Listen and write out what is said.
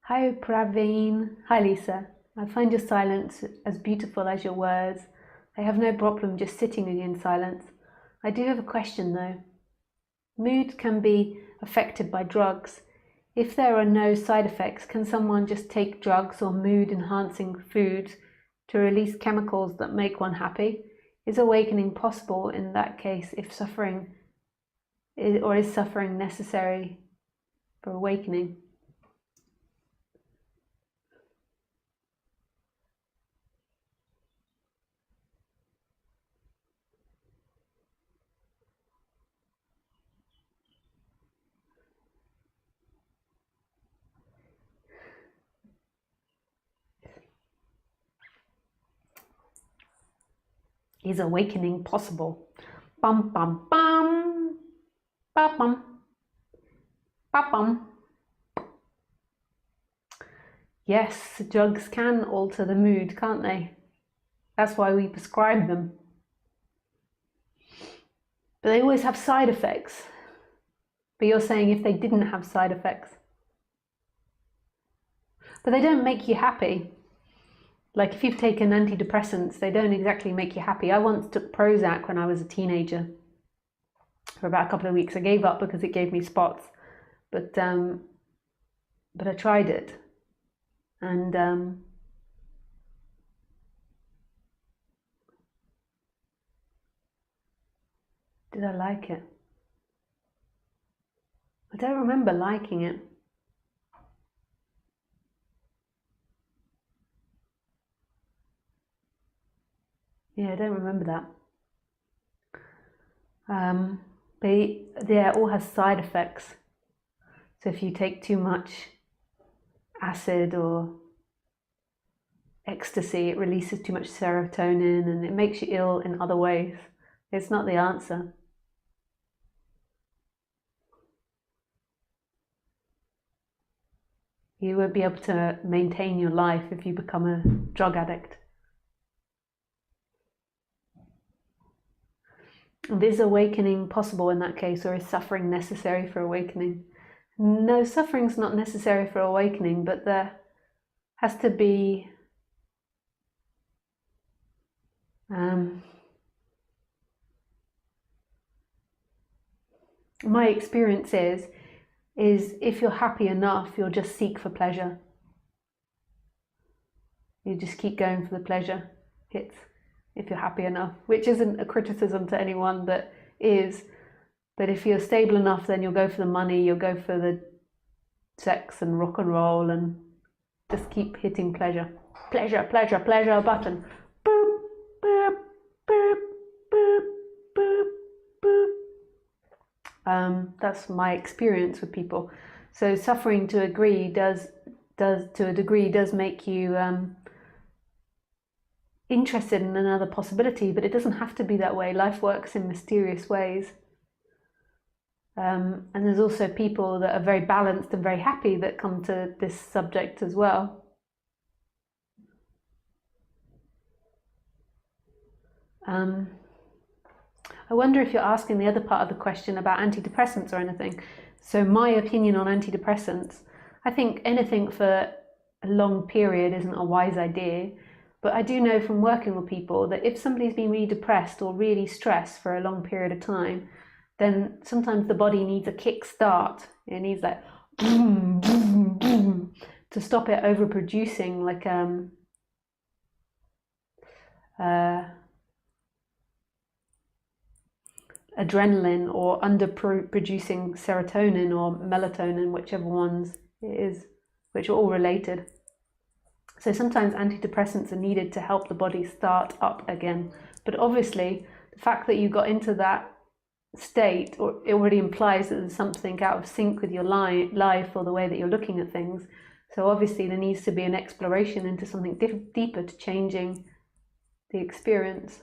Hi Praveen. Hi Lisa. I find your silence as beautiful as your words. I have no problem just sitting in silence. I do have a question though. Mood can be affected by drugs. If there are no side effects, can someone just take drugs or mood enhancing foods to release chemicals that make one happy? Is awakening possible in that case if suffering is suffering necessary for awakening? Is awakening possible? Bum bum bum, ba bum, ba bum. Yes, drugs can alter the mood, can't they? That's why we prescribe them. But they always have side effects. But you're saying if they didn't have side effects. But they don't make you happy. Like if you've taken antidepressants, they don't exactly make you happy. I once took Prozac when I was a teenager for about a couple of weeks. I gave up because it gave me spots, but I tried it, and did I like it? I don't remember liking it. Yeah, I don't remember that. But yeah, it all has side effects. So if you take too much acid or ecstasy, it releases too much serotonin and it makes you ill in other ways. It's not the answer. You won't be able to maintain your life if you become a drug addict. And is awakening possible in that case, or is suffering necessary for awakening? No, suffering's not necessary for awakening, but there has to be my experience is if you're happy enough, you'll just seek for pleasure. You just keep going for the pleasure hits if you're happy enough, which isn't a criticism to anyone that is, but if you're stable enough, then you'll go for the money, you'll go for the sex and rock and roll and just keep hitting pleasure. Pleasure, pleasure, pleasure button. Boop, boop, boop, boop, boop, boop. That's my experience with people. So suffering to a degree does make you interested in another possibility, but it doesn't have to be that way. Life works in mysterious ways. And there's also people that are very balanced and very happy that come to this subject as well. I wonder if you're asking the other part of the question about antidepressants or anything. So my opinion on antidepressants, I think anything for a long period isn't a wise idea. But I do know from working with people that if somebody's been really depressed or really stressed for a long period of time, then sometimes the body needs a kick start. It needs that boom, boom, boom to stop it overproducing like adrenaline or underproducing serotonin or melatonin, whichever ones it is, which are all related. So sometimes antidepressants are needed to help the body start up again. But obviously, the fact that you got into that state, or it already implies that there's something out of sync with your life or the way that you're looking at things. So obviously there needs to be an exploration into something deeper to changing the experience.